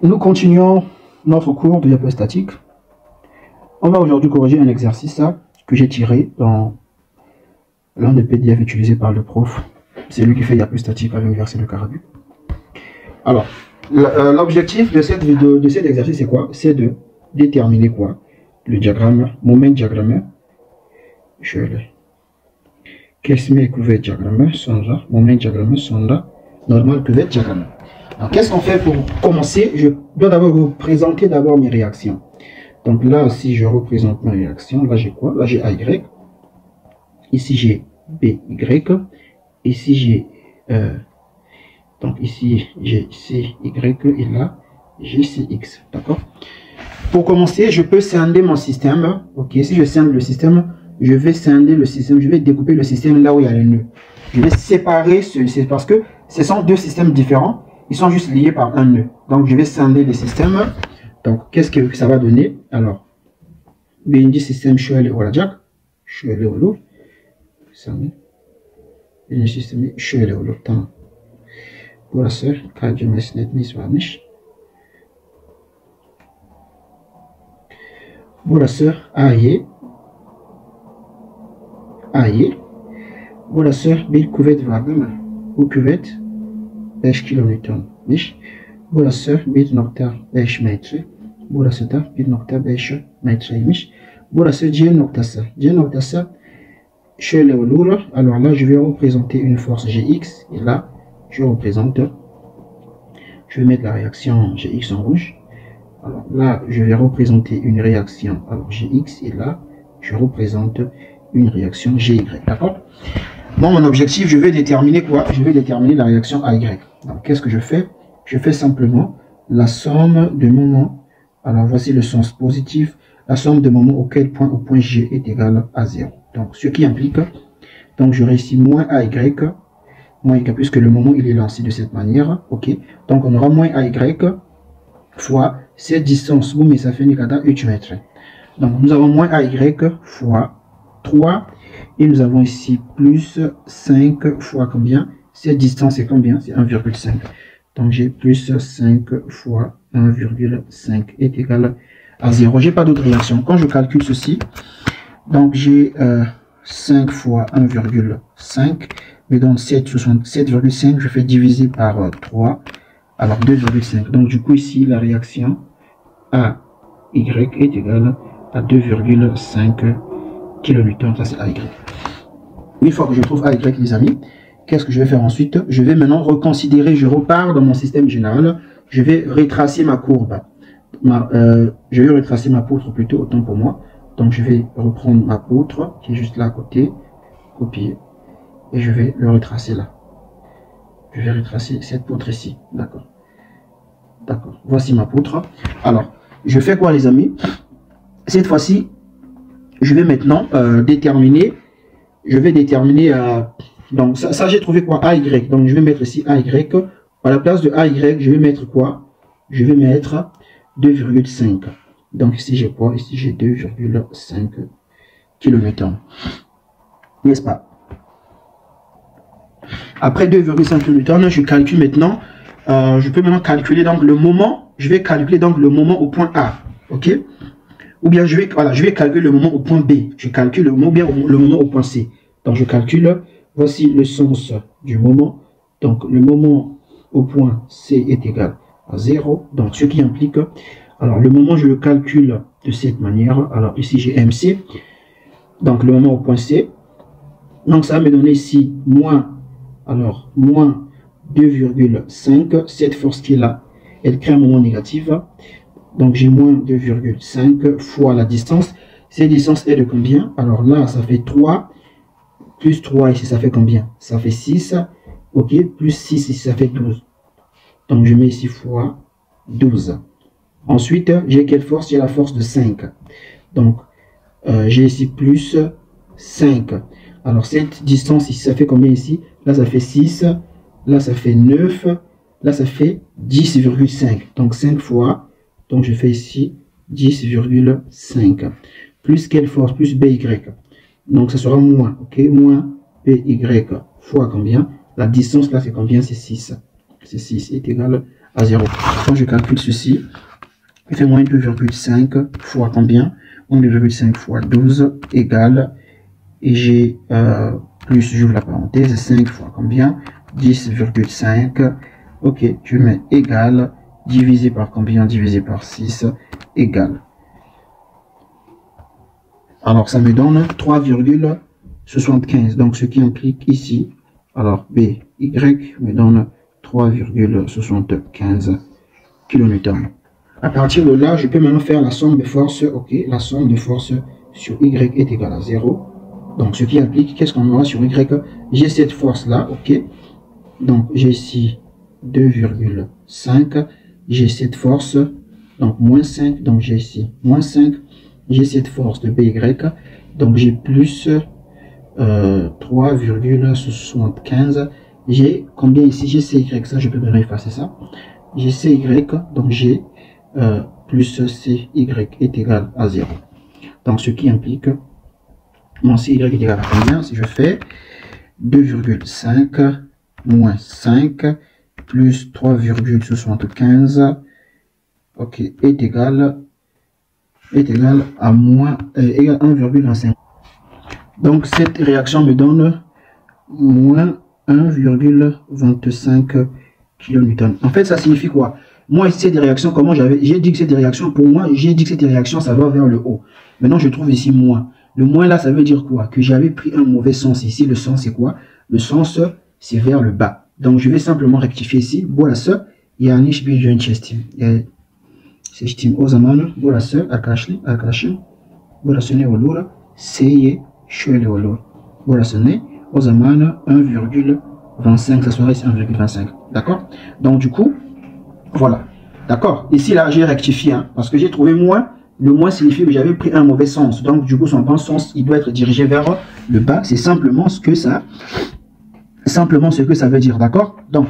Nous continuons notre cours de diapostatique. On va aujourd'hui corriger un exercice que j'ai tiré dans l'un des PDF utilisés par le prof. C'est lui qui fait diapostatique à l'université de Carabue. Alors, l'objectif de cette vidéo, de cet exercice, c'est quoi? C'est de déterminer quoi? Le diagramme, moment diagramme. Je l'ai. Qu'est-ce que couvert diagramme? Sonda, moment diagramme, sonda, normal couvert diagramme. Alors, qu'est-ce qu'on fait pour commencer? Je dois d'abord vous présenter d'abord mes réactions. Donc là, si je représente ma réaction, là j'ai quoi? Là j'ai AY. Ici j'ai BY. Ici j'ai donc ici j'ai CY et là j'ai CX. D'accord? Pour commencer, je peux scinder mon système. Ok, si je scinde le système, je vais scinder le système, je vais découper le système là où il y a les nœuds. Je vais séparer c'est parce que ce sont deux systèmes différents. Ils sont juste liés par un nœud. Donc, je vais scinder les systèmes. Donc, qu'est-ce que ça va donner? Alors, BND système Shoel et Olajak. Shoel et Olo. BND système Shoel et Olo. Tant. Pour la sœur, quand je me suis mis sur la niche. Pour la sœur, Aïe. Aïe. Pour la sœur, Bill Cuvette Wagner. Ou Cuvette. 5 kilonewton. Burası 1.5 metre. Burası da 1.5 metreymiş. Burası C noktası. C noktası şöyle olur. Alors là, je vais représenter une force Gx. Et là, je vais mettre la réaction Gx en rouge. Alors là, je vais représenter une réaction alors Gx. Et là, je représente une réaction Gy. D'accord? Bon, mon objectif, je vais déterminer quoi? Je vais déterminer la réaction AY. Donc, qu'est-ce que je fais? Je fais simplement la somme de moments. Alors, voici le sens positif. La somme de moments auquel point au point G est égale à 0. Donc, ce qui implique, donc j'aurai ici moins AY, puisque le moment, il est lancé de cette manière. OK. Donc, on aura moins AY fois cette distance. Mais ça fait 8 mètres. Donc, nous avons moins AY fois 3. Et nous avons ici plus 5 fois combien? Cette distance est combien? C'est 1,5. Donc j'ai plus 5 fois 1,5 est égal à 0. J'ai pas d'autre réaction. Quand je calcule ceci, donc j'ai 5 fois 1,5 me donne 7,5. Je fais diviser par 3. Alors 2,5. Donc du coup ici la réaction AY est égale à 2,5 kilonewton. Ça c'est AY. Une fois que je trouve AY, les amis, qu'est-ce que je vais faire ensuite? Je vais maintenant reconsidérer, je repars dans mon système général, je vais retracer ma courbe. Je vais retracer ma poutre plutôt, autant pour moi. Donc je vais reprendre ma poutre qui est juste là à côté, copier, et je vais le retracer là. Je vais retracer cette poutre ici, d'accord. D'accord, voici ma poutre. Alors, je fais quoi les amis? Cette fois-ci, je vais maintenant déterminer. Je vais déterminer, donc ça j'ai trouvé quoi? AY, donc je vais mettre ici AY, à la place de AY, je vais mettre quoi? Je vais mettre 2,5, donc ici j'ai quoi? Ici j'ai 2,5 kN, n'est-ce pas? Après 2,5 kN, je calcule maintenant, je peux maintenant calculer donc le moment, je vais calculer donc le moment au point A, ok? Ou bien je vais calculer le moment au point B. Je calcule le moment, bien le moment au point C. Donc je calcule, voici le sens du moment. Donc le moment au point C est égal à 0. Donc ce qui implique, alors le moment je le calcule de cette manière. Alors ici j'ai MC. Donc le moment au point C. Donc ça va me donner ici moins 2,5. Cette force qui est là, elle crée un moment négatif. Donc j'ai moins 2,5 fois la distance. Cette distance est de combien? Alors là, ça fait 3. Plus 3 ici, ça fait combien? Ça fait 6. Ok, plus 6 ici, ça fait 12. Donc je mets ici fois 12. Ensuite, j'ai quelle force? J'ai la force de 5. Donc j'ai ici plus 5. Alors cette distance ici, ça fait combien ici? Là, ça fait 6. Là, ça fait 9. Là, ça fait 10,5. Donc 5 fois. Donc je fais ici 10,5. Plus quelle force? Plus BY. Donc ça sera moins. Ok, moins BY fois combien? La distance là c'est combien? C'est 6. C'est 6 est égal à 0. Quand je calcule ceci, il fait moins 2,5 fois combien? Moins 2,5 fois 12 égale, et j'ai plus, j'ouvre la parenthèse, 5 fois combien? 10,5. Ok, je mets égal, divisé par combien? Divisé par 6, égal. Alors, ça me donne 3,75. Donc, ce qui implique ici, alors B, Y me donne 3,75 kN. À partir de là, je peux maintenant faire la somme de forces. Ok, la somme de forces sur Y est égale à 0. Donc, ce qui implique, qu'est-ce qu'on aura sur Y? J'ai cette force-là, ok. Donc, j'ai ici 2,5. J'ai cette force, donc moins 5. Donc, j'ai ici moins 5. J'ai cette force de BY. Donc, j'ai plus 3,75. J'ai combien ici? J'ai CY. Ça, je peux maintenant effacer ça. J'ai CY. Donc, j'ai plus CY est égal à 0. Donc, ce qui implique mon CY est égal à combien? Si je fais 2,5 moins 5 plus 3,75 ok, est égal à moins égal à 1,25. Donc cette réaction me donne moins 1,25 kN. En fait, ça signifie quoi? Moi, ici, cette réaction, comment j'ai dit que cette réaction, pour moi, j'ai dit que cette réaction, ça va vers le haut. Maintenant, je trouve ici moins. Le moins là, ça veut dire quoi? Que j'avais pris un mauvais sens ici. Le sens, c'est quoi? Le sens, c'est vers le bas. Donc, je vais simplement rectifier ici. Voilà ça. Il y a un niche bien chestim. C'est chestim aux aman. Voilà ça. Akashli. Voilà ce n'est au lourd. C'est chouette au lourd. Voilà ce n'est aux aman 1,25. Ça serait 1,25. D'accord? Donc, du coup, voilà. D'accord? Ici, là, j'ai rectifié. Hein, parce que j'ai trouvé moins. Le moins signifie que j'avais pris un mauvais sens. Donc, du coup, son bon sens, il doit être dirigé vers le bas. C'est simplement ce que ça veut dire. D'accord? Donc,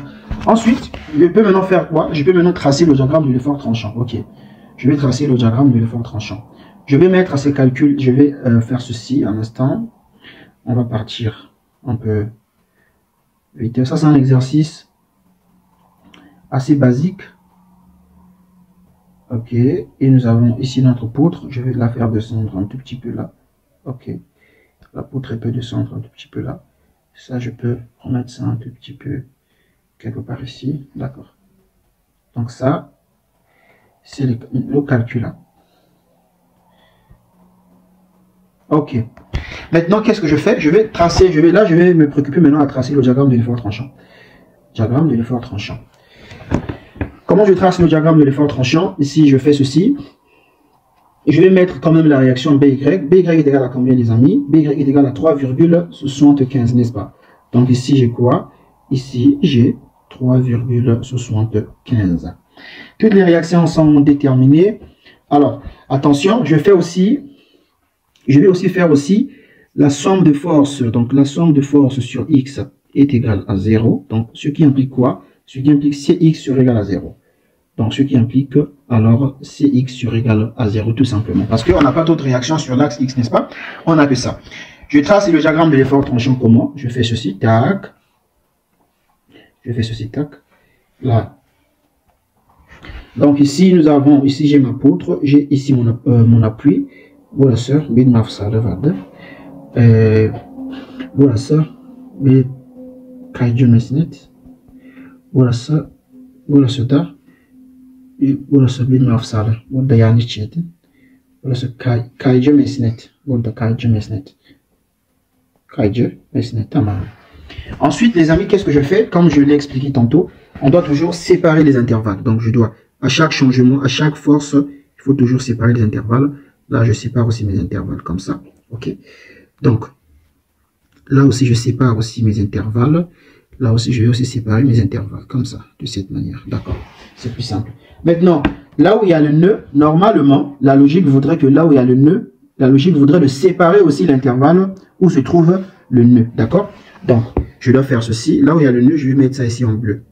ensuite, je peux maintenant faire quoi? Je peux maintenant tracer le diagramme de l'effort tranchant. Ok. Je vais tracer le diagramme de l'effort tranchant. Je vais mettre à ces calculs, je vais faire ceci un instant. On va partir un peu vite. Ça, c'est un exercice assez basique. Ok, et nous avons ici notre poutre. Je vais la faire descendre un tout petit peu là. Ok, la poutre peut descendre un tout petit peu là. Ça, je peux remettre ça un tout petit peu quelque part ici. D'accord. Donc ça, c'est le calcul là. Ok. Maintenant, qu'est-ce que je fais? Je vais tracer, je vais me préoccuper maintenant à tracer le diagramme de l'effort tranchant. Diagramme de l'effort tranchant. Comment je trace le diagramme de l'effort tranchant? Ici, je fais ceci. Et je vais mettre quand même la réaction BY. BY est égal à combien, les amis? BY est égal à 3,75, n'est-ce pas? Donc ici, j'ai quoi? Ici, j'ai 3,75. Toutes les réactions sont déterminées. Alors, attention, je vais aussi faire la somme de forces. Donc, la somme de forces sur X est égale à 0. Donc, ce qui implique quoi? Ce qui implique CX sur égal à 0. Donc, ce qui implique alors CX sur égal à 0, tout simplement. Parce qu'on n'a pas d'autre réaction sur l'axe X, n'est-ce pas? On a que ça. Je trace le diagramme de l'effort tranchant comment? Je fais ceci, tac. Je fais ceci, tac. Là. Donc, ici, nous avons, ici, j'ai ma poutre. J'ai ici mon appui. Voilà ça, bin mafsa levade. Voilà ça, bin kaiju mesnet. Voilà ça, voilà ça da. Voilà ça, bin mafsa le. Voilà yani chete. Voilà ça, kaiju mesnet. Voilà kaiju mesnet. Kaiju mesnet, tamam. Ensuite, les amis, qu'est-ce que je fais? Comme je l'ai expliqué tantôt, on doit toujours séparer les intervalles. Donc, je dois, à chaque changement, à chaque force, il faut toujours séparer les intervalles. Là, je sépare aussi mes intervalles comme ça. Ok. Donc, là aussi, je sépare aussi mes intervalles. Là aussi, je vais aussi séparer mes intervalles comme ça, de cette manière. D'accord. C'est plus simple. Maintenant, là où il y a le nœud, normalement, la logique voudrait que là où il y a le nœud, la logique voudrait de séparer aussi l'intervalle où se trouve le nœud. D'accord. Donc, je dois faire ceci. Là où il y a le nœud, je vais mettre ça ici en bleu.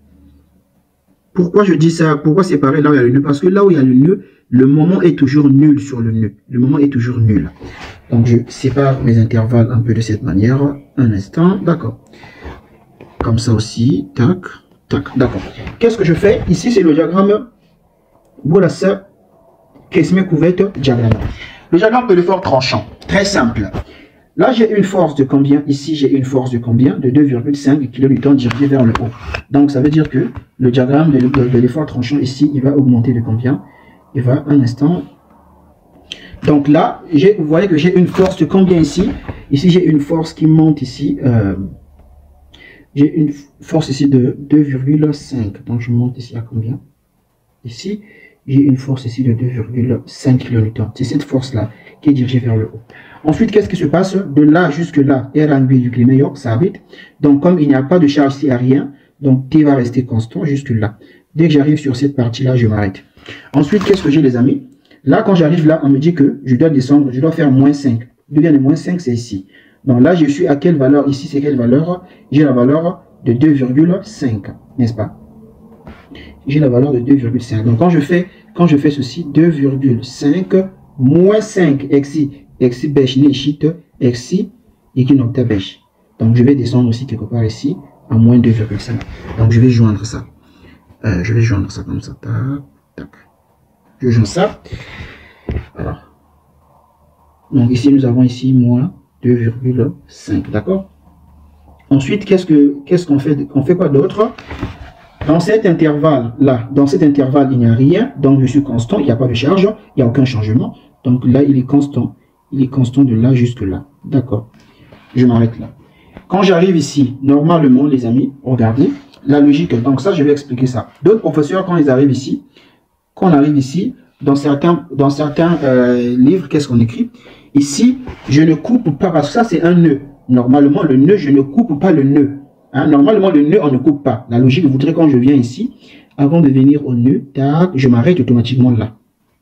Pourquoi je dis ça? Pourquoi séparer là où il y a le nœud? Parce que là où il y a le nœud, le moment est toujours nul sur le nœud. Le moment est toujours nul. Donc, je sépare mes intervalles un peu de cette manière. Un instant. D'accord. Comme ça aussi. Tac, D'accord. Qu'est-ce que je fais? Ici, c'est le diagramme Bourassa Kesme Couvette diagramme. Le diagramme de l'effort tranchant. Très simple. Là, j'ai une force de combien? Ici, j'ai une force de combien? De 2,5 kN dirigée vers le haut. Donc, ça veut dire que le diagramme de l'effort tranchant ici, il va augmenter de combien? Il va un instant. Donc là, vous voyez que j'ai une force de combien ici? Ici, j'ai une force qui monte ici. J'ai une force ici de 2,5. Donc, je monte ici à combien? Ici, j'ai une force ici de 2,5 kN. C'est cette force-là qui est dirigée vers le haut. Ensuite, qu'est-ce qui se passe? De là jusque là, R du climat, ça habite. Donc, comme il n'y a pas de charge ici à rien, donc T va rester constant jusque là. Dès que j'arrive sur cette partie-là, je m'arrête. Ensuite, qu'est-ce que j'ai, les amis? Là, quand j'arrive là, on me dit que je dois descendre, je dois faire moins 5. D'où vient le moins 5? C'est ici. Donc là, je suis à quelle valeur? Ici, c'est quelle valeur? J'ai la valeur de 2,5, n'est-ce pas? J'ai la valeur de 2,5. Donc, quand je fais ceci, 2,5 moins 5, exi bêche nechite, exi equinocta bêche. Donc, je vais descendre aussi quelque part ici, à moins 2,5. Donc, je vais joindre ça. Je vais joindre ça comme ça. Tac, tac. Je joins ça. Alors. Donc, ici, nous avons ici moins 2,5. D'accord? Ensuite, qu'est-ce qu'on fait? On fait quoi d'autre? Dans cet intervalle-là, il n'y a rien. Donc, je suis constant. Il n'y a pas de charge. Il n'y a aucun changement. Donc, là, il est constant. Il est constant de là jusque là. D'accord? Je m'arrête là. Quand j'arrive ici, normalement, les amis, regardez, la logique. Donc, ça, je vais expliquer ça. D'autres professeurs, quand ils arrivent ici, dans certains livres, qu'est-ce qu'on écrit? Ici, je ne coupe pas, parce que ça, c'est un nœud. Normalement, le nœud, je ne coupe pas le nœud. Hein? Normalement, le nœud, on ne coupe pas. La logique voudrait, quand je viens ici, avant de venir au nœud, tac, je m'arrête automatiquement là.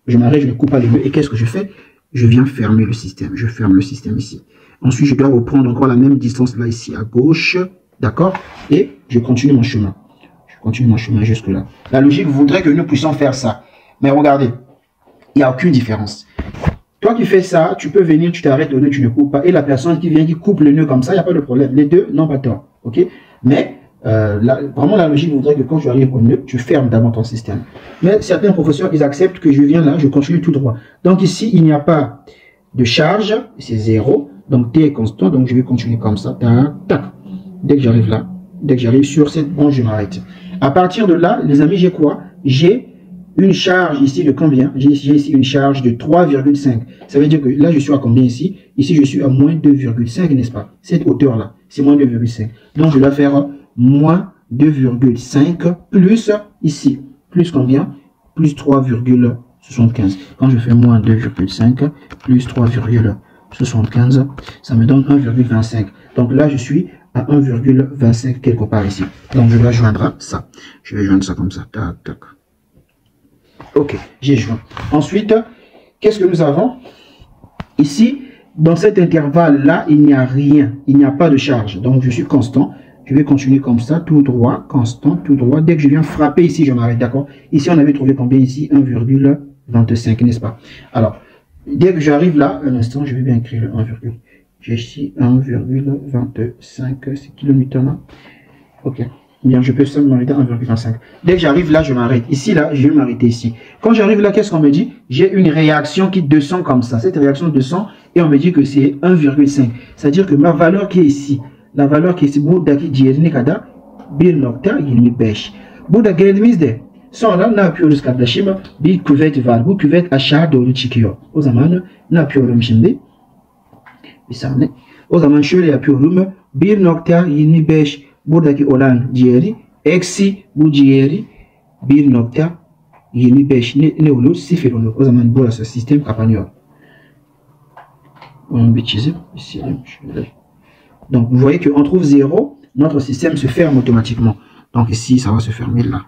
Je m'arrête, je ne coupe pas le nœud. Et qu'est-ce que je fais? Je viens fermer le système. Je ferme le système ici. Ensuite, je dois reprendre encore la même distance là, ici, à gauche. D'accord? Et je continue mon chemin. Je continue mon chemin jusque là. La logique voudrait que nous puissions faire ça. Mais regardez, il n'y a aucune différence. Toi qui fais ça, tu peux venir, tu t'arrêtes au nœud, tu ne coupes pas. Et la personne qui vient, qui coupe le nœud comme ça, il n'y a pas de problème. Les deux n'ont pas tort. Ok? Mais vraiment, la logique voudrait que quand tu arrives au nœud, tu fermes d'abord ton système. Mais certains professeurs, ils acceptent que je viens là, je continue tout droit. Donc ici, il n'y a pas de charge, c'est 0. Donc T est constant, donc je vais continuer comme ça. Tac, tac. Dès que j'arrive là, dès que j'arrive sur cette branche, je m'arrête. À partir de là, les amis, j'ai quoi? J'ai une charge ici de combien? J'ai ici une charge de 3,5. Ça veut dire que là, je suis à combien ici? Ici, je suis à moins 2,5, n'est-ce pas? Cette hauteur-là, c'est moins 2,5. Donc, je dois faire moins 2,5 plus ici. Plus combien? Plus 3,75. Quand je fais moins 2,5 plus 3,75, ça me donne 1,25. Donc là, je suis à 1,25 quelque part ici. Donc, je dois joindre ça. Je vais joindre ça comme ça. Tac, tac. Ok, j'ai joint. Ensuite, qu'est-ce que nous avons? Ici, dans cet intervalle-là, il n'y a rien. Il n'y a pas de charge. Donc, je suis constant. Je vais continuer comme ça, tout droit, constant, tout droit. Dès que je viens frapper ici, je m'arrête, d'accord? Ici, on avait trouvé combien ici? 1,25, n'est-ce pas? Alors, dès que j'arrive là, un instant, je vais bien écrire le 1, j'ai ici 1,25, c'est kilonewton. Ok. Bien, je peux seulement m'arrêter à 1,25. Dès que j'arrive là, je m'arrête. Ici, là, je vais m'arrêter ici. Quand j'arrive là, qu'est-ce qu'on me dit? J'ai une réaction qui descend comme ça. Cette réaction descend et on me dit que c'est 1,5. C'est-à-dire que ma valeur qui est ici, la valeur qui est ici, Boudaki Djerni Kada, Bir Nokta, Yilmi Besh. Boudaki Elmisde. Sans là, n'a pu le Skadashima, Bir Kuvet Val, Bu Kuvet Achar de Chikio. Aux Aman, n'a pu le Mchimbe. Bisane. Aux Aman, Chule a pu le Bir Nokta, Yilmi Besh. Boudaki Olan Djeri, Exi Boudjeri, Bir Nokta, Yemi Besh, Neolo, Sifirolo, aux amants de ce système Capagnol. On va utiliser ici. Donc, vous voyez qu'on trouve 0, notre système se ferme automatiquement. Donc, ici, ça va se fermer là.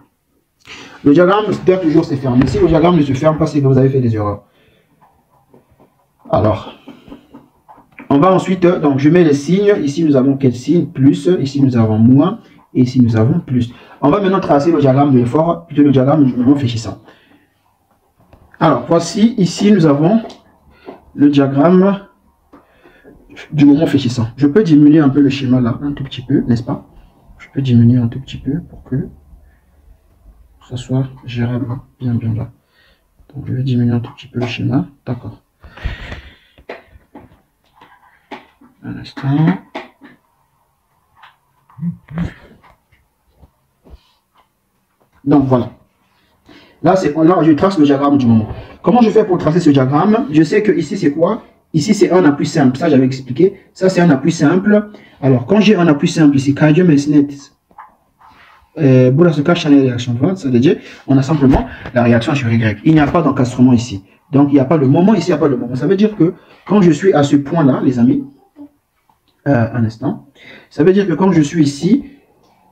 Le diagramme doit toujours se fermer. Si le diagramme ne se ferme pas, c'est que vous avez fait des erreurs. Alors. On va ensuite, donc je mets les signes. Ici, nous avons quel signe? Plus. Ici, nous avons moins. Et ici, nous avons plus. On va maintenant tracer le diagramme de l'effort, plutôt le diagramme du mouvement fléchissant. Alors, voici, ici, nous avons le diagramme du mouvement fléchissant. Je peux diminuer un peu le schéma là, un tout petit peu, n'est-ce pas? Je peux diminuer un tout petit peu pour que ça soit gérable bien là. Donc je vais diminuer un tout petit peu le schéma, d'accord. Un instant. Donc voilà. Là, je trace le diagramme du moment. Comment je fais pour tracer ce diagramme? Je sais que ici c'est quoi? Ici c'est un appui simple. Ça j'avais expliqué. Ça c'est un appui simple. Alors quand j'ai un appui simple ici, cardio mesnet, pour ce cas channel réaction, ça veut dire on a simplement la réaction sur Y. Il n'y a pas d'encastrement ici. Donc il n'y a pas le moment ici, il n'y a pas le moment. Ça veut dire que quand je suis à ce point-là, les amis, un instant, ça veut dire que quand je suis ici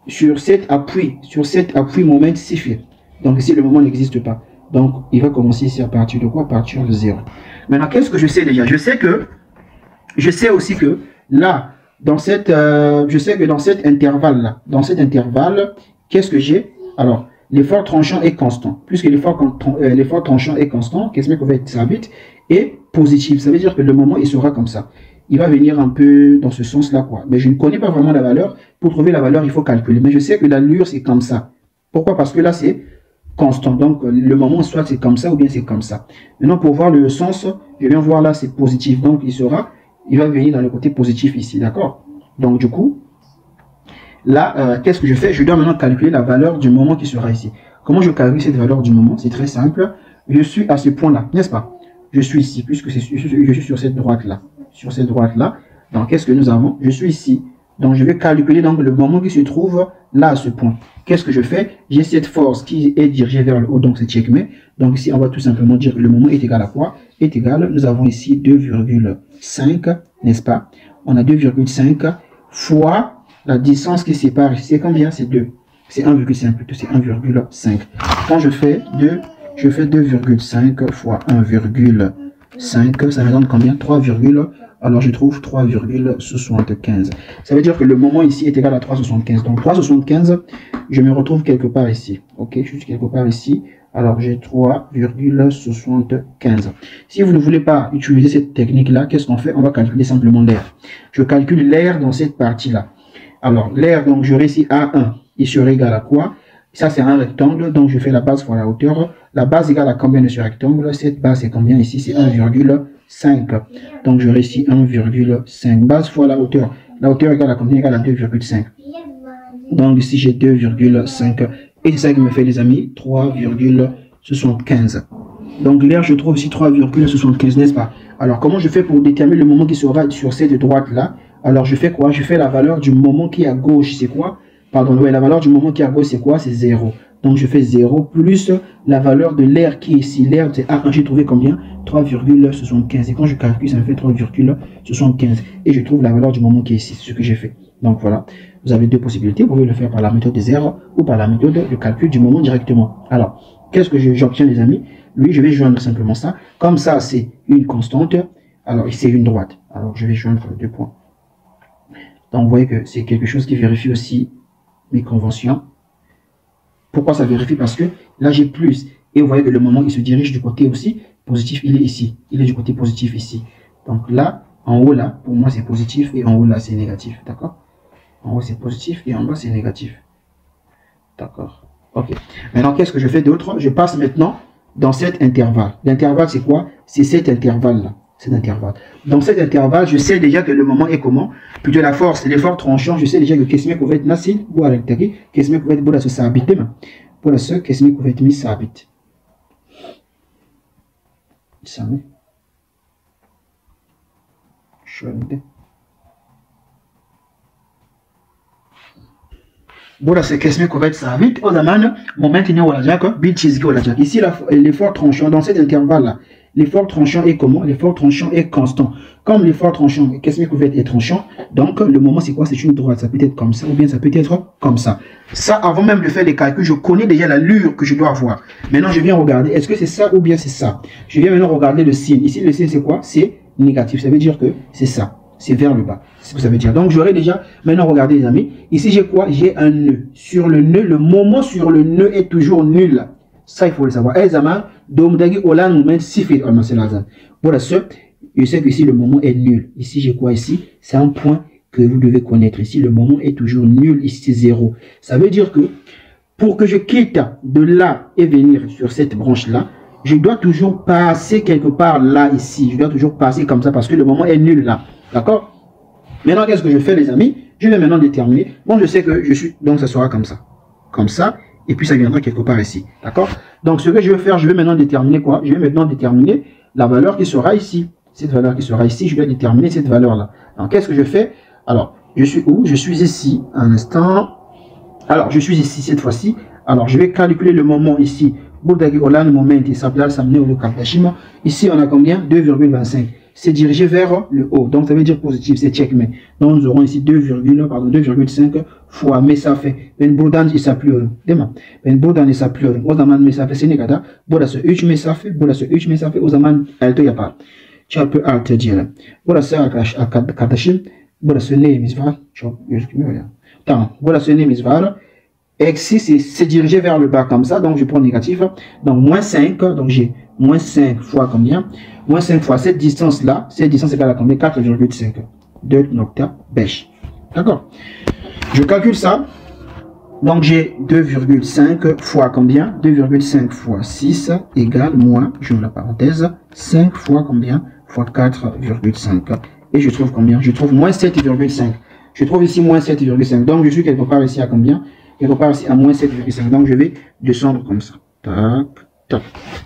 sur cet appui moment siffle. Donc ici le moment n'existe pas. Donc il va commencer ici à partir de quoi? À partir de 0. Maintenant qu'est-ce que je sais déjà? Je sais aussi que là, dans cette intervalle là, qu'est-ce que j'ai? Alors l'effort tranchant est constant. Puisque l'effort tranchant est constant, qu'est-ce que va être s'habite est positif. Ça veut dire que le moment il sera comme ça. Il va venir un peu dans ce sens-là, quoi. Mais je ne connais pas vraiment la valeur. Pour trouver la valeur, il faut calculer. Mais je sais que l'allure, c'est comme ça. Pourquoi? Parce que là, c'est constant. Donc, le moment, soit c'est comme ça ou bien c'est comme ça. Maintenant, pour voir le sens, je viens voir là, c'est positif. Donc, il va venir dans le côté positif ici, d'accord? Donc, du coup, là, qu'est-ce que je fais? Je dois maintenant calculer la valeur du moment qui sera ici. Comment je calcule cette valeur du moment? C'est très simple. Je suis à ce point-là, n'est-ce pas? Je suis ici, puisque je suis sur cette droite-là. Sur cette droite-là. Donc, qu'est-ce que nous avons? Je suis ici. Donc, je vais calculer donc, le moment qui se trouve là, à ce point. Qu'est-ce que je fais? J'ai cette force qui est dirigée vers le haut, donc c'est checkmate. Donc, ici, on va tout simplement dire que le moment est égal à quoi? Est égal, nous avons ici 2,5, n'est-ce pas? On a 2,5 fois la distance qui sépare. C'est combien? C'est 2. C'est 1,5 plutôt, c'est 1,5. Quand je fais 2,5 fois 1,5, ça me donne combien? 3, alors je trouve 3,75. Ça veut dire que le moment ici est égal à 3,75. Donc 3,75, je me retrouve quelque part ici. Ok, je suis quelque part ici. Alors j'ai 3,75. Si vous ne voulez pas utiliser cette technique-là, qu'est-ce qu'on fait? On va calculer simplement l'air. Je calcule l'air dans cette partie-là. Alors l'air, donc j'aurai ici A1. Il serait égal à quoi? Ça c'est un rectangle, donc je fais la base fois la hauteur. La base égale à combien de ce rectangle? Cette base c'est combien ici? C'est 1,5. Donc j'aurai ici 1,5. Base fois la hauteur. La hauteur égale à combien? Égale à 2,5. Donc ici j'ai 2,5. Et c'est ça qui me fait les amis 3,75. Donc l'air je trouve ici 3,75, n'est-ce pas? Alors comment je fais pour déterminer le moment qui sera sur cette droite là? Alors je fais quoi? Je fais la valeur du moment qui est à gauche, c'est quoi? Pardon, ouais, la valeur du moment qui est à gauche, c'est quoi? C'est 0. Donc je fais 0 plus la valeur de l'air qui est ici. L'air, c'est A1, j'ai trouvé combien? 3,75. Et quand je calcule, ça me fait 3,75. Et je trouve la valeur du moment qui est ici. C'est ce que j'ai fait. Donc voilà, vous avez deux possibilités. Vous pouvez le faire par la méthode des erreurs ou par la méthode de calcul du moment directement. Alors, qu'est-ce que j'obtiens les amis? Lui, je vais joindre simplement ça. Comme ça, c'est une constante. Alors ici, c'est une droite. Alors je vais joindre les deux points. Donc vous voyez que c'est quelque chose qui vérifie aussi mes conventions. Pourquoi ça vérifie? Parce que là j'ai plus. Et vous voyez que le moment il se dirige du côté aussi positif, il est ici. Il est du côté positif ici. Donc là, en haut là, pour moi c'est positif et en haut là c'est négatif. D'accord? En haut c'est positif et en bas c'est négatif. D'accord? Ok. Maintenant qu'est-ce que je fais d'autre? Je passe maintenant dans cet intervalle. L'intervalle c'est quoi? C'est cet intervalle là. Cet intervalle. Dans cet intervalle, je sais déjà que le moment est comment? Plutôt la force, l'effort tranchant, je sais déjà que qu'est-ce que être nacine ou à l'intérieur, qu'est-ce que être pour ça habiter, pour ce qu'est-ce que être mis ça habite. Ça met. Voilà, c'est qu'est-ce que être ça habite. Au zaman, moment il y a ici l'effort tranchant dans cet intervalle là. L'effort tranchant est comment? L'effort tranchant est constant. Comme l'effort tranchant, qu'est-ce que est tranchant? Donc, le moment, c'est quoi? C'est une droite. Ça peut être comme ça ou bien ça peut être comme ça. Ça, avant même de faire les calculs, je connais déjà l'allure que je dois avoir. Maintenant, je viens regarder. Est-ce que c'est ça ou bien c'est ça? Je viens maintenant regarder le signe. Ici, le signe, c'est quoi? C'est négatif. Ça veut dire que c'est ça. C'est vers le bas. C'est ce que ça veut dire. Donc, j'aurais déjà, maintenant, regardez les amis. Ici, j'ai quoi? J'ai un nœud. Sur le nœud, le moment sur le nœud est toujours nul. Ça, il faut le savoir. Voilà, je sais que ici, le moment est nul. Ici, j'ai quoi ici? C'est un point que vous devez connaître. Ici, le moment est toujours nul. Ici, c'est 0. Ça veut dire que pour que je quitte de là et venir sur cette branche-là, je dois toujours passer quelque part là, ici. Je dois toujours passer comme ça parce que le moment est nul là. D'accord? Maintenant, qu'est-ce que je fais, les amis? Je vais maintenant déterminer. Bon, je sais que je suis... Donc, ça sera comme ça. Comme ça. Et puis, ça viendra quelque part ici. D'accord? Donc, ce que je vais faire, je vais maintenant déterminer quoi? Je vais maintenant déterminer la valeur qui sera ici. Cette valeur qui sera ici, je vais déterminer cette valeur-là. Alors, qu'est-ce que je fais? Alors, je suis où? Je suis ici. Un instant. Alors, je suis ici cette fois-ci. Alors, je vais calculer le moment ici. Ici, on a combien? 2,25. C'est dirigé vers le haut. Donc, ça veut dire positif. C'est check. Mais donc, nous aurons ici 2,5 fois. Mais ça fait. Ben Bourdan, il s'appuie. Ben Bourdan, il s'appuie. Ozaman, mais ça fait. C'est négatif. Bourda se huch, mais ça fait. Bourda se huch, mais ça fait. Ozaman, alto, y a pas. Tu peux alto dire. Bourda se akadashim. Bourda se ne, misva. Voilà ce misvar. X6, c'est dirigé vers le bas comme ça. Donc, je prends négatif. Donc, moins 5. Donc, j'ai moins 5 fois combien? Moins 5 fois cette distance-là. Cette distance égale à combien? 4,5. 2 nocta bêche. D'accord? Je calcule ça. Donc, j'ai 2,5 fois combien? 2,5 fois 6 égale moins, j'ouvre la parenthèse, 5 fois combien? Fois 4,5. Et je trouve combien? Je trouve moins 7,5. Je trouve ici moins 7,5. Donc, je suis quelque part ici à combien? Quelque part ici à moins 7,5. Donc, je vais descendre comme ça. Tac, tac.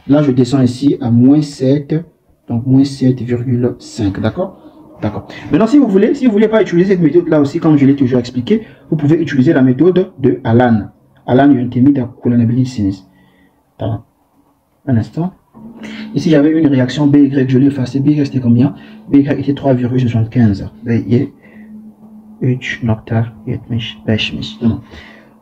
Là, je descends ici à moins 7. Donc, moins 7,5. D'accord? D'accord. Maintenant, si vous voulez pas utiliser cette méthode-là aussi, comme je l'ai toujours expliqué, vous pouvez utiliser la méthode de Alan. Alan Untimid Colonability Sinus. Un instant. Ici, j'avais une réaction BY, je l'ai effacé. BY, c'était combien? BY était 3,75.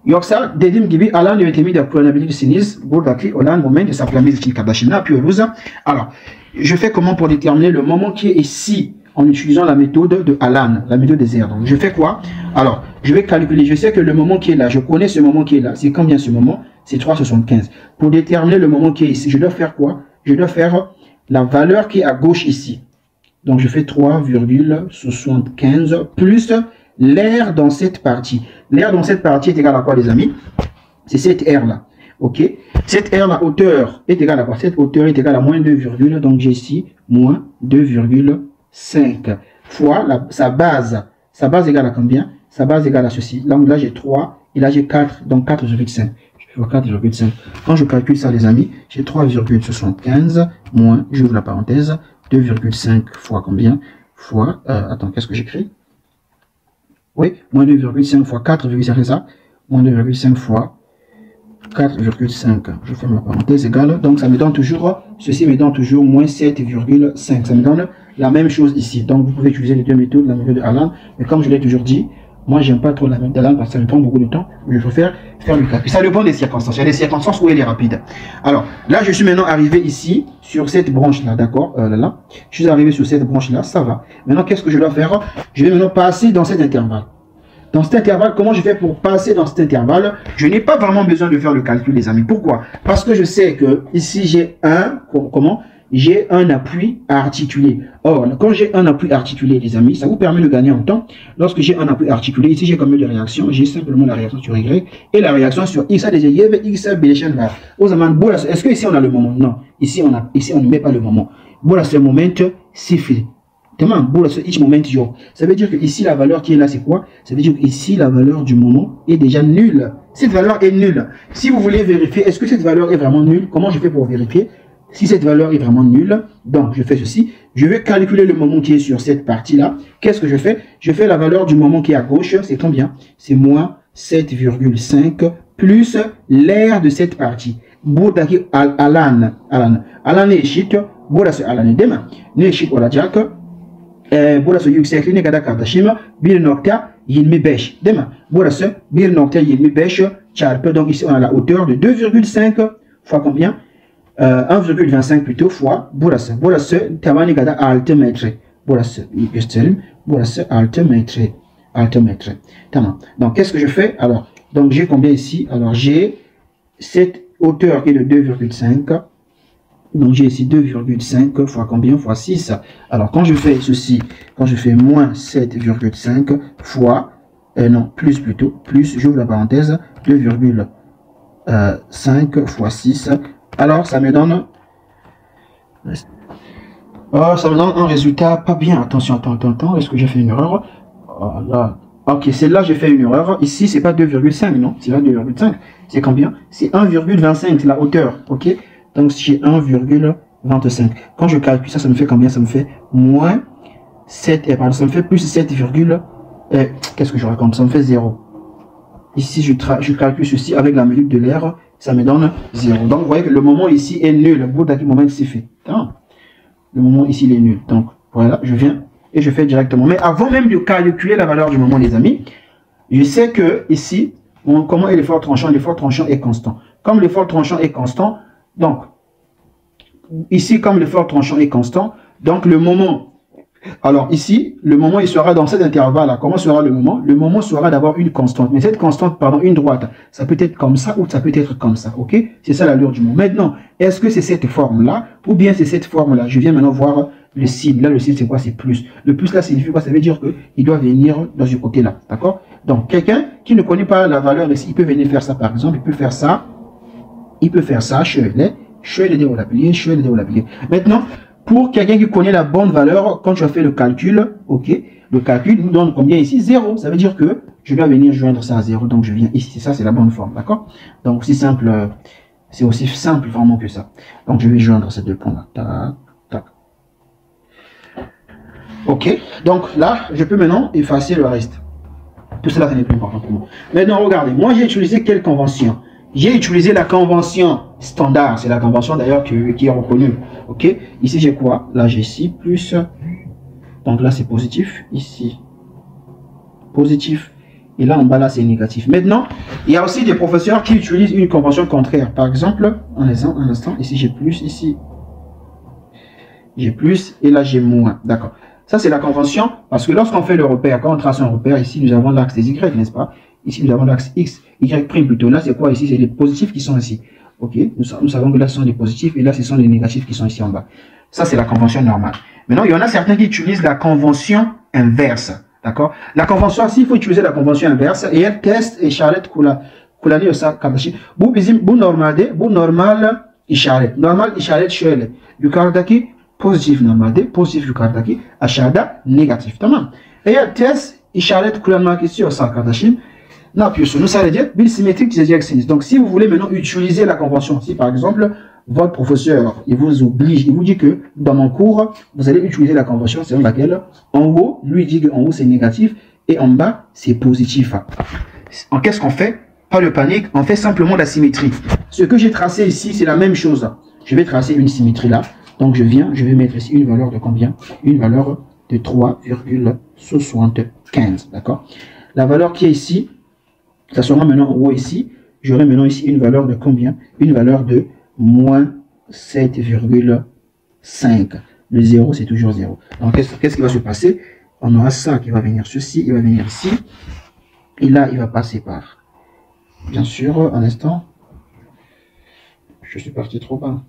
Yoksa dediğim gibi alan yönetimi de kullanabilirsiniz. Buradaki olan moment hesaplamayı için kardeşim ne yapıyoruz? Alors, je fais comment pour déterminer le moment qui est ici en utilisant la méthode de Alan, la méthode des airs. Donc, je fais quoi? Alors, je vais calculer. Je sais que le moment qui est là, je connais ce moment qui est là. C'est combien ce moment? C'est 3,75. Pour déterminer le moment qui est ici, je dois faire quoi? Je dois faire la valeur qui est à gauche ici. Donc, je fais 3,75 plus l'air dans cette partie. L'air dans cette partie est égal à quoi, les amis? C'est cette air-là. OK? Cette air, la hauteur est égale à quoi? Cette hauteur est égale à moins 2, donc j'ai ici moins 2,5 fois sa base. Sa base égale à combien? Sa base égale à ceci. Donc là, j'ai 3 et là, j'ai 4, donc 4,5. Je fais 4,5. Quand je calcule ça, les amis, j'ai 3,75 moins, j'ouvre la parenthèse, 2,5 fois combien? Fois, attends, qu'est-ce que j'écris? Oui, moins 2,5 fois 4,5, c'est ça? Moins 2,5 fois 4,5. Je ferme la parenthèse égale. Donc, ça me donne toujours, ceci me donne toujours moins 7,5. Ça me donne la même chose ici. Donc, vous pouvez utiliser les deux méthodes, la méthode de Alan. Mais comme je l'ai toujours dit, moi, j'aime pas trop la méthode d'Alan parce que ça me prend beaucoup de temps. Je préfère faire le calcul. Ça dépend des circonstances. Il y a des circonstances où elle est rapide. Alors, là, je suis maintenant arrivé ici, sur cette branche-là, d'accord? Là. Je suis arrivé sur cette branche-là, ça va. Maintenant, qu'est-ce que je dois faire? Je vais maintenant passer dans cet intervalle. Dans cet intervalle, comment je fais pour passer dans cet intervalle? Je n'ai pas vraiment besoin de faire le calcul, les amis. Pourquoi? Parce que je sais que ici, j'ai j'ai un appui à articuler. Or, quand j'ai un appui articulé, les amis, ça vous permet de gagner en temps. Lorsque j'ai un appui articulé, ici, j'ai combien de réactions? J'ai simplement la réaction sur Y et la réaction sur X. Est-ce que ici, on a le moment? Non. Ici, on ne met pas le moment. Voilà, c'est le moment sifflé. Ça veut dire que ici la valeur qui est là c'est quoi? Ça veut dire que ici la valeur du moment est déjà nulle. Cette valeur est nulle. Si vous voulez vérifier, est-ce que cette valeur est vraiment nulle? Comment je fais pour vérifier si cette valeur est vraiment nulle? Donc je fais ceci. Je vais calculer le moment qui est sur cette partie là. Qu'est-ce que je fais? Je fais la valeur du moment qui est à gauche. C'est combien? C'est moins 7,5 plus l'air de cette partie. Boudaki Alan est shit. Boudaki Alan demain. Ne shit wala jack. Burası yüksekliğine kadar kardeşim 1,25 değil mi? Burası 1,25 çarpı, donc ici on a la hauteur de 2,5 fois combien? 1,25 plutôt fois burası tavanı kadar 6 metre. Burası göstereyim. Burası 6 metre. 6 metre. Tamam. Donc qu'est-ce que je fais? Alors, donc j'ai combien ici? Alors j'ai cette hauteur qui est de 2,5. Donc j'ai ici 2,5 fois combien? Fois 6. Alors quand je fais ceci, quand je fais moins 7,5 fois, non, plus plutôt, plus, j'ouvre la parenthèse, 2,5 5 fois 6. Alors, ça me donne... ça me donne un résultat pas bien. Attention, attends. Est-ce que j'ai fait une erreur? Là. Ok, celle-là, j'ai fait une erreur. Ici, c'est pas 2,5, non? C'est là 2,5. C'est combien? C'est 1,25, c'est la hauteur. Ok? Donc, j'ai 1,25. Quand je calcule ça, ça me fait combien? Ça me fait moins 7, pardon, ça me fait plus 7, qu'est-ce que je raconte? Ça me fait 0. Ici, je calcule ceci avec la mesure de l'air, ça me donne 0. Donc, vous voyez que le moment ici est nul. Le bout d'un moment, c'est fait. Le moment ici, il est nul. Donc, voilà, je viens et je fais directement. Mais avant même de calculer la valeur du moment, les amis, je sais que ici, comment est l'effort tranchant? L'effort tranchant est constant. Comme l'effort tranchant est constant, donc, ici, comme l'effort tranchant est constant, donc le moment... Alors ici, le moment, il sera dans cet intervalle-là. Comment sera le moment? Le moment sera d'avoir une constante. Mais cette constante, pardon, une droite, ça peut être comme ça ou ça peut être comme ça. Ok? C'est ça l'allure du moment. Maintenant, est-ce que c'est cette forme-là ou bien c'est cette forme-là? Je viens maintenant voir le signe. Là, le signe, c'est quoi? C'est plus. Le plus là signifie quoi? Ça veut dire qu'il doit venir dans ce côté-là. D'accord? Donc, quelqu'un qui ne connaît pas la valeur ici, il peut venir faire ça par exemple. Il peut faire ça. Il peut faire ça. Je vais l'appeler. Maintenant, pour quelqu'un qui connaît la bonne valeur, quand tu as fait le calcul, ok, le calcul nous donne combien ici? 0. Ça veut dire que je dois venir joindre ça à 0. Donc je viens ici. Ça, c'est la bonne forme. D'accord? Donc c'est simple. C'est aussi simple vraiment que ça. Donc je vais joindre ces deux points-là. Tac, tac. Ok. Donc là, je peux maintenant effacer le reste. Tout cela, ce n'est plus important pour moi. Maintenant, regardez. Moi, j'ai utilisé quelle convention? J'ai utilisé la convention standard. C'est la convention d'ailleurs qui est reconnue. Ok. Ici, j'ai quoi? Là, j'ai ici plus. Donc là, c'est positif. Ici, positif. Et là, en bas, là, c'est négatif. Maintenant, il y a aussi des professeurs qui utilisent une convention contraire. Par exemple, un instant. Ici, j'ai plus. Ici, j'ai plus. Et là, j'ai moins. D'accord. Ça, c'est la convention. Parce que lorsqu'on fait le repère, quand on trace un repère, ici, nous avons l'axe des Y, n'est-ce pas? Ici, nous avons l'axe X, Y' plutôt. Là, c'est quoi ici? C'est les positifs qui sont ici. Ok? Nous savons que là, ce sont les positifs et là, ce sont les négatifs qui sont ici en bas. Ça, c'est la convention normale. Maintenant, il y en a certains qui utilisent la convention inverse. D'accord? La convention, s'il faut utiliser la convention inverse, et elle teste et charrette kulani osa kadashi. Bu normal isharet. Normal isharet shele. Yukardaki positif normal de positif yukardaki ashada négatif. Tamam. Et elle teste isharet kulani ici osa kadashi. Nous, ça veut dire bill symétrique des. Donc, si vous voulez maintenant utiliser la convention, si par exemple, votre professeur, il vous oblige, il vous dit que dans mon cours, vous allez utiliser la convention selon laquelle, en haut, lui dit qu'en haut c'est négatif et en bas c'est positif. Qu'est-ce qu'on fait? Pas de panique, on fait simplement la symétrie. Ce que j'ai tracé ici, c'est la même chose. Je vais tracer une symétrie là. Donc, je vais mettre ici une valeur de combien? Une valeur de 3,75. D'accord? La valeur qui est ici, ça sera maintenant en haut ici. J'aurai maintenant ici une valeur de combien? Une valeur de moins 7,5. Le 0, c'est toujours 0. Donc, qu'est-ce qui va se passer? On aura ça qui va venir ceci, il va venir ici. Et là, il va passer par. Bien sûr, un instant. Je suis parti trop bas.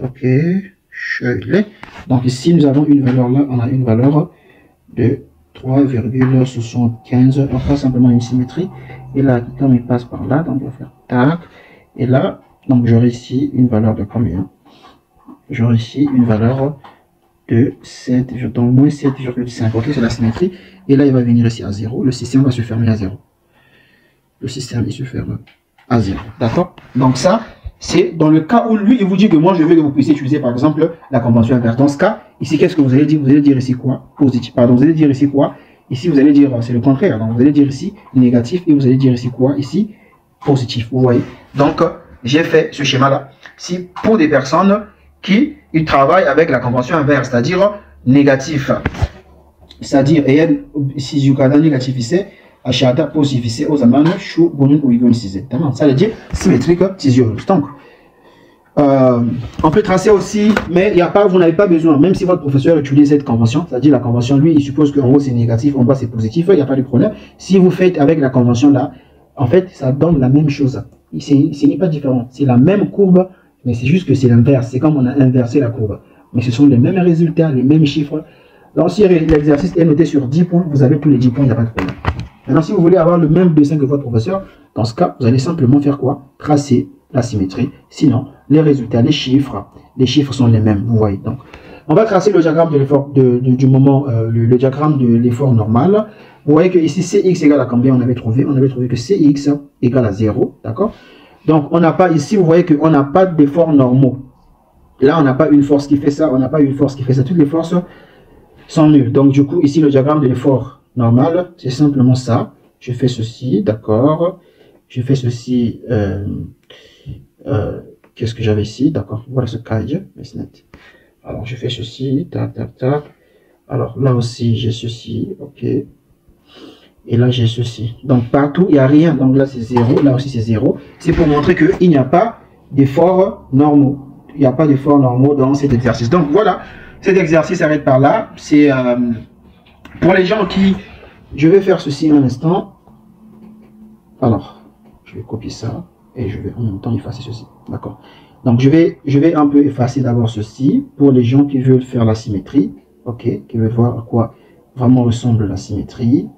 Ok. Je l'ai. Donc, ici, nous avons une valeur là. On a une valeur de 3,75. On fera simplement une symétrie. Et là, comme il passe par là, donc on va faire tac. Et là, donc j'aurai ici une valeur de combien? J'aurai ici une valeur de 7, donc moins 7,5. Ok, c'est la symétrie. Et là, il va venir ici à 0. Le système va se fermer à 0. Le système, il se ferme à 0. D'accord? Donc ça, c'est dans le cas où lui, il vous dit que moi, je veux que vous puissiez utiliser, par exemple, la convention inverse. Dans ce cas, ici, qu'est-ce que vous allez dire? Vous allez dire ici quoi? Positif. Pardon, vous allez dire ici quoi? Ici, vous allez dire, c'est le contraire. Donc, vous allez dire ici négatif et vous allez dire ici quoi? Ici, positif. Vous voyez? Donc, j'ai fait ce schéma-là. Si pour des personnes qui ils travaillent avec la convention inverse, c'est-à-dire négatif. C'est-à-dire, et elle, si je regarde négatif ici, achata positif ici, aux amans, chou, bonne ou igon ici. Ça veut dire symétrique, tisiolus. Donc, on peut tracer aussi, mais il y a pas, vous n'avez pas besoin, même si votre professeur utilise cette convention, c'est-à-dire la convention, lui, il suppose qu'en haut c'est négatif, en bas c'est positif, il n'y a pas de problème. Si vous faites avec la convention là, en fait, ça donne la même chose. Ce n'est pas différent. C'est la même courbe, mais c'est juste que c'est l'inverse. C'est comme on a inversé la courbe. Mais ce sont les mêmes résultats, les mêmes chiffres. Donc, si l'exercice est noté sur 10 points, vous avez tous les 10 points, il n'y a pas de problème. Maintenant, si vous voulez avoir le même dessin que votre professeur, dans ce cas, vous allez simplement faire quoi? Tracer la symétrie. Sinon, les résultats, les chiffres sont les mêmes, vous voyez. Donc, on va tracer le diagramme de l'effort du moment, le diagramme de l'effort normal. Vous voyez que ici, Cx égale à combien on avait trouvé? On avait trouvé que Cx égale à 0, d'accord? Donc, on n'a pas, ici, vous voyez qu'on n'a pas d'efforts normaux. Là, on n'a pas une force qui fait ça, on n'a pas une force qui fait ça. Toutes les forces sont nulles. Donc, du coup, ici, le diagramme de l'effort normal, c'est simplement ça. Je fais ceci, d'accord? Je fais ceci, qu'est-ce que j'avais ici? D'accord, voilà ce cas, c'est net. Alors, je fais ceci, tac, tac, tac. Alors, là aussi, j'ai ceci, ok. Et là, j'ai ceci. Donc, partout, il n'y a rien. Donc, là, c'est 0. Là aussi, c'est 0. C'est pour montrer qu'il n'y a pas d'efforts normaux. Il n'y a pas d'efforts normaux dans cet exercice. Donc, voilà. Cet exercice s'arrête par là. C'est pour les gens qui... Je vais faire ceci un instant. Alors, je vais copier ça. Et je vais en même temps effacer ceci. D'accord. Donc, je vais un peu effacer d'abord ceci pour les gens qui veulent faire la symétrie. Ok. Qui veulent voir à quoi vraiment ressemble la symétrie.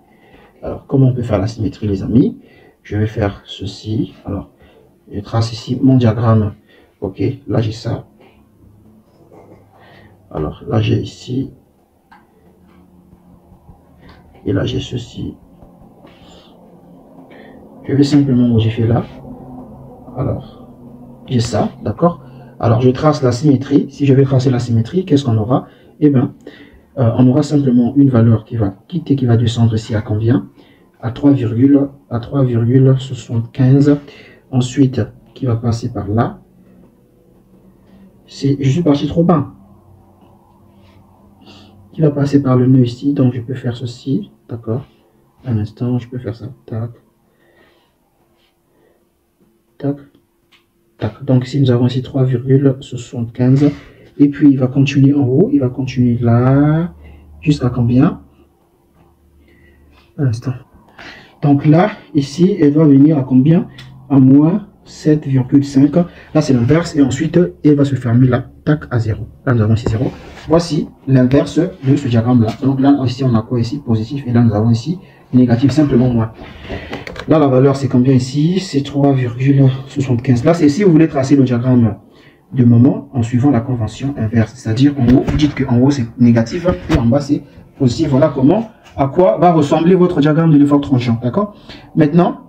Alors, comment on peut faire la symétrie, les amis? Je vais faire ceci. Alors, je trace ici mon diagramme. Ok. Là, j'ai ça. Alors, là, j'ai ici. Et là, j'ai ceci. Je vais simplement modifier là. Alors, j'ai ça, d'accord? Alors, je trace la symétrie. Si je vais tracer la symétrie, qu'est-ce qu'on aura? Eh bien, on aura simplement une valeur qui va quitter, qui va descendre ici à combien? À 3,75. Ensuite, qui va passer par là. Je suis parti trop bas. Qui va passer par le nœud ici. Donc, je peux faire ceci, d'accord? Un instant, je peux faire ça. Tac. Tac. Tac. Donc, ici, nous avons ici 3,75. Et puis, il va continuer en haut. Il va continuer là. Jusqu'à combien? Un instant. Donc là, ici, elle va venir à combien? À moins 7,5. Là, c'est l'inverse. Et ensuite, elle va se fermer là. Tac, à 0. Là, nous avons ici 0. Voici l'inverse de ce diagramme-là. Donc là, ici, on a quoi ici? Positif. Et là, nous avons ici négatif, simplement moins. Là, la valeur, c'est combien ici? C'est 3,75. Là, c'est si vous voulez tracer le diagramme de moment en suivant la convention inverse. C'est-à-dire, en haut, vous dites qu'en haut, c'est négatif et en bas, c'est positif. Voilà comment, à quoi va ressembler votre diagramme de l'effort tranchant. D'accord? Maintenant,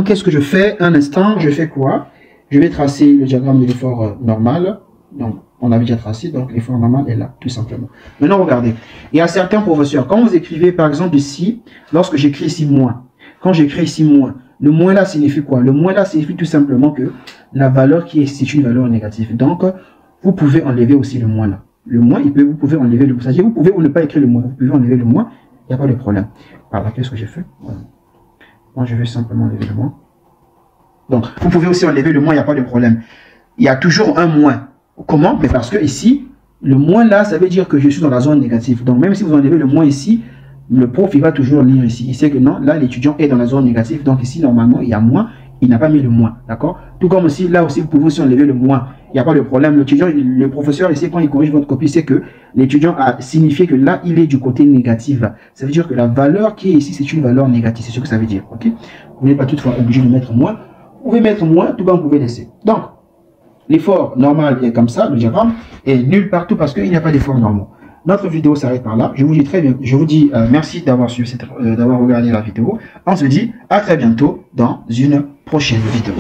qu'est-ce que je fais? Un instant, je fais quoi? Je vais tracer le diagramme de l'effort normal. Donc, on avait déjà tracé, donc l'effort normal est là, tout simplement. Maintenant, regardez. Il y a certains professeurs, quand vous écrivez, par exemple, ici, lorsque j'écris ici moins, quand j'écris ici moins, le moins là signifie quoi? Le moins là signifie tout simplement que la valeur qui est, c'est une valeur négative. Donc, vous pouvez enlever aussi le moins là. Le moins, vous pouvez enlever le moins. C'est-à-dire, vous pouvez ou ne pas écrire le moins. Vous pouvez enlever le moins, il n'y a pas de problème. Alors, qu'est-ce que j'ai fait? Moi, je vais simplement enlever le moins. Donc, vous pouvez aussi enlever le moins, il n'y a pas de problème. Il y a toujours un moins. Comment? Mais parce que ici, le moins là, ça veut dire que je suis dans la zone négative. Donc, même si vous enlevez le moins ici, le prof, il va toujours lire ici. Il sait que non, là, l'étudiant est dans la zone négative. Donc, ici, normalement, il y a moins. Il n'a pas mis le moins. D'accord? Tout comme aussi, là aussi, vous pouvez aussi enlever le moins. Il n'y a pas de problème. L'étudiant, le professeur, ici, quand il corrige votre copie, c'est que l'étudiant a signifié que là, il est du côté négatif. Ça veut dire que la valeur qui est ici, c'est une valeur négative. C'est ce que ça veut dire. Ok? Vous n'êtes pas toutefois obligé de mettre moins. Vous pouvez mettre moins, tout comme vous pouvez laisser. Donc, l'effort normal est comme ça, le diagramme est nul partout parce qu'il n'y a pas d'effort normaux. Notre vidéo s'arrête par là. Je vous dis très bien. Je vous dis merci d'avoir regardé la vidéo. On se dit à très bientôt dans une prochaine vidéo.